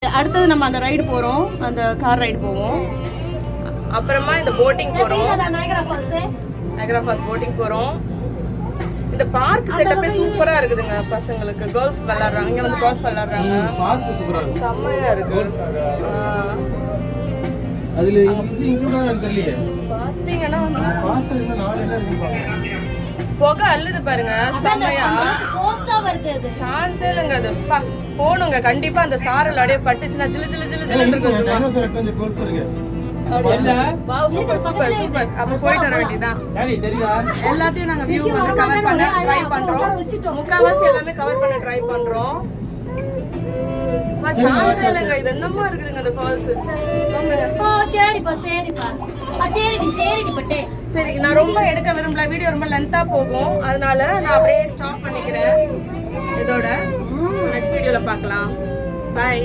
அடுத்தது நம்ம அந்த ரைடு போறோம், அந்த கார் ரைடு போவோம். அப்புறமா இந்த போட்டிங் போறோம், நயகரா ஃபால்ஸ் போட்டிங் போறோம். இந்த பார்க் செட்டப்பே சூப்பரா இருக்குதுங்க. பசங்களுக்கு கோல்ஃப் விளையாடுறாங்க, இங்க வந்து கோல்ஃப் விளையாடுறாங்க. செம்மையா இருக்கு. அதுல இன்க்ளூட் தெரியல. பாத்தீங்கன்னா வாசல் என்ன நாலு என்ன இருக்கு பாருங்க. புகை அள்ளுது பாருங்க, செம்மையா. சான்ஸே இல்லைங்க. அது போணுங்க கண்டிப்பா. அந்த சாரல் அப்படியே பட்டுச்சுன்னா ஜிலு ஜிலு ஜிலு ஜிலு இருக்கும். டைனோசர் கொஞ்சம் கோல்ஃப் இருக்கு. Super super super. அப்ப போயிட்டு வர வேண்டியதான். எல்லாத்தையும் நாங்க வியூ வந்து கவர் பண்ண ட்ரை பண்றோம். முக்காவாசி எல்லாமே கவர் பண்ண ட்ரை பண்றோம். சான்ஸே இல்லைங்க. இது என்னமா இருக்குதுங்க அந்த ஃபால்ஸ். சரி, நான் ரொம்ப எடுக்க விரும்பல, வீடியோ ரொம்ப லென்த்தா போகும், அதனால நான் அப்படியே ஸ்டாப் பண்ணிக்கிறேன். இதோட நெக்ஸ்ட் வீடியோல பார்க்கலாம். பை.